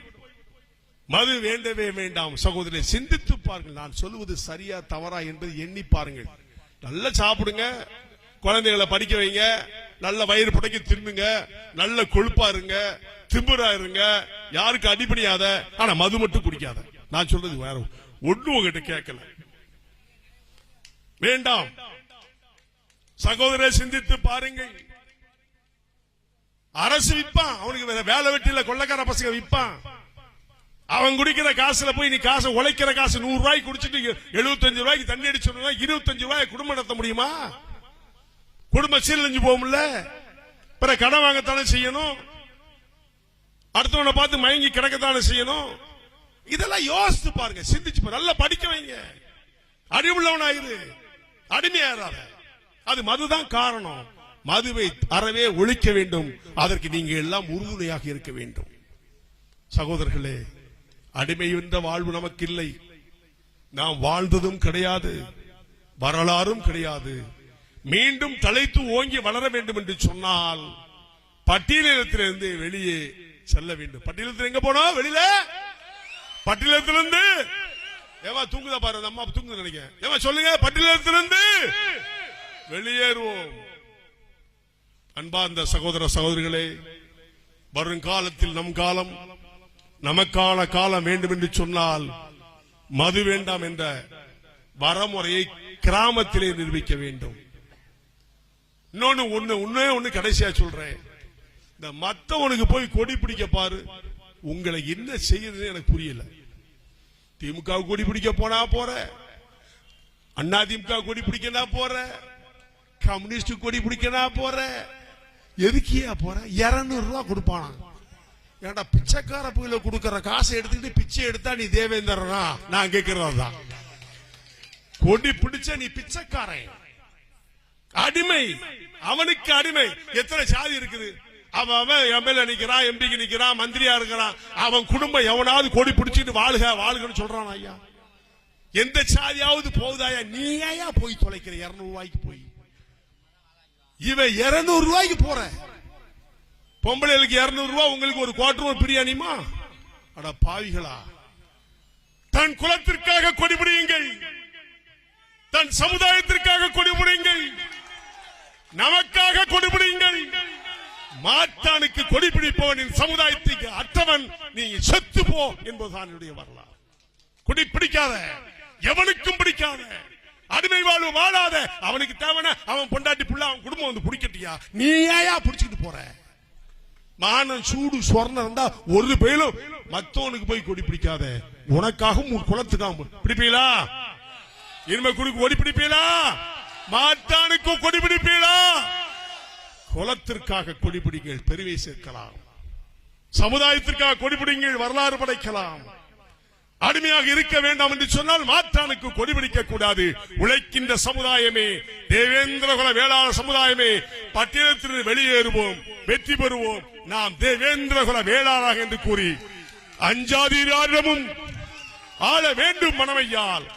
மது வேண்டவே வேண்டாம். சகோதரரை சிந்தித்து பாருங்கள். நான் சொல்லுவது சரியா தவறா என்பதை எண்ணி பாருங்கள். நல்லா சாப்பிடுங்க, குழந்தைகளை படிக்க வைங்க, நல்ல வயிறு புடைக்க திரும்புங்க, நல்ல கொழுப்பா இருங்க, திம்புரா இருங்க, யாருக்கு அடிப்படையாத. ஆனா மது மட்டும் குடிக்காத. நான் சொல்றது வேற ஒண்ணு உங்ககிட்ட கேட்கல. வேண்டாம். சகோதரரை சிந்தித்து பாருங்கள். அரசு விற்பான், அவனுக்கு வேலை வெட்டில கொள்ளக்கார பசங்க விற்பான். அவன் குடிக்கிற காசுல போய் நீ காசு உழைக்கிற காசு 100 ரூபாய்க்கு குடிச்சிட்டு 75 ரூபாய்க்கு தண்ணி அடிச்சு 25 ரூபாய் குடும்பம் நடத்த முடியுமா? குடும்பம் சீரழிஞ்சு போகும்ல. பிற கடன் வாங்கத்தானே செய்யணும். அடுத்தவனை பார்த்து மயங்கி கிடக்கத்தானே செய்யணும். இதெல்லாம் யோசித்து பாருங்க, சிந்திச்சு பாருங்க, நல்லா படிக்க வைங்க, அறிவுள்ளவனாயிரு, அடிமையாராத. அது மதுதான் காரணம். மதுவை அறவே ஒழிக்க வேண்டும். அதற்கு நீங்க எல்லாம் உறுதுணையாக இருக்க வேண்டும். சகோதரர்களே, அடிமை என்ற வாழ்வு நமக்கு இல்லை. நாம் வாழ்ந்ததும் கிடையாது, வரலாறும் கிடையாது. மீண்டும் தலைத்து ஓங்கி வளர வேண்டும் என்று சொன்னால் பட்டியலிடத்திலிருந்து வெளியே செல்ல வேண்டும். பட்டியலத்தில் எங்க போனோம்? வெளியில. பட்டியலத்திலிருந்து ஏவா தூங்குதா பாரு, அம்மா தூங்குது நினைக்கிறேன். ஏவா சொல்லுங்க, பட்டியலத்திலிருந்து வெளியேறுவோம். அன்பார்ந்த சகோதர சகோதரிகளே, வருங்காலத்தில் நம் காலம், நமக்கான காலம் வேண்டும் என்று சொன்னால் மது வேண்டாம் என்ற வரமுறையை கிராமத்திலே நிரூபிக்க வேண்டும். இன்னொன்னு கடைசியா சொல்றேன், இந்த மத்தவனுக்கு போய் கொடி பிடிக்க பாரு, உங்களை என்ன செய்யறது எனக்கு புரியல. திமுக கொடி பிடிக்க போனா போற, அண்ணா திமுக கொடி பிடிக்கனா போற, கம்யூனிஸ்ட் கொடி பிடிக்கனா போற, எதுக்கியா போற? 200 ரூபாய் கொடுப்பானா? ஏன்டா பிச்சைக்கார புயல கொடுக்கற காசை எடுத்துக்கிட்டு பிச்சை எடுத்தா நீ தேவேந்திரனா? நான் கேட்கிறதா? கொடி பிடிச்ச நீ பிச்சைக்காரன், அடிமை, அவனுக்கு அடிமை. எத்தனை சாதி இருக்குது? அவன் எம்எல்ஏ நிக்கிறான், எம்பிக்கு நிக்கிறான், மந்திரியா இருக்கிறான், அவன் குடும்பம் எவனாவது கொடி பிடிச்சிட்டு வாழ்க வாழ்கன்னு சொல்றான். ஐயா, எந்த சாதியாவது போகுதாயா? நீ ஏயா போய் தொலைக்கிற 200 ரூபாய்க்கு போய்? இவன் 200 ரூபாய்க்கு போற. பொம்பளைகளுக்கு 200 ரூபாய், உங்களுக்கு ஒரு குவார்டர் பிரியாணிமா? அட பாவிகளா! தன் குலத்திற்காக கொடிபிடியுங்கள், தன் சமுதாயத்திற்காக கொடிபிடியுங்கள், நமக்காக கொடிபிடியுங்கள். மாற்றானுக்கு கொடிபிடிப்பவனின் சமுதாயத்துக்கு அற்றவன் நீ செத்து போ என்பதுதான் என்னுடைய வரலாறு. கொடி பிடிக்காத, எவனுக்கும் பிடிக்காத, அடிமை வாழ்வு வாழாத, அவனுக்கு தேவையான அவன் பொண்டாட்டி புள்ள அவன் குடும்பம் வந்து பிடிக்கட்டியா? நீ ஏயா பிடிச்சிட்டு போற? மானம் சூடு சொர்ணம் இருந்தா ஒரு பேரும் மத்தவனுக்கு போய் கொடி பிடிக்காத. உனக்காகவும் உன் குலத்துக்காக பிடிப்பீங்களா? இனிமே குடுக்கு கொடி பிடிப்பீங்களா? மாற்றானுக்கு கொடி பிடிப்பீங்களா? குலத்திற்காக கொடி பிடிங்கள், பெருமை சேர்க்கலாம். சமுதாயத்திற்காக கொடி பிடிங்கள், வரலாறு படைக்கலாம். அடிமையாக இருக்க வேண்டாம் என்று சொன்னால் மாற்றானுக்கு கொடி பிடிக்க கூடாது. உழைக்கின்ற சமுதாயமே, தேவேந்திர குல வேளாண் சமுதாயமே, பட்டியலத்தில் வெளியேறுவோம், வெற்றி பெறுவோம். நாம் தேவேந்திர குல வேளாளாக என்று கூறி அஞ்சாதீர் யாரிடமும் ஆள வேண்டும் மனமையால்,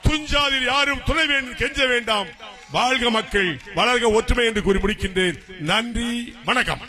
துஞ்சாதீர் யாரும் துணை வேண்டும் கெஞ்ச வேண்டாம். வாழ்க மக்கள், வளர்க ஒற்றுமை என்று கூறி முடிக்கின்றேன். நன்றி, வணக்கம்.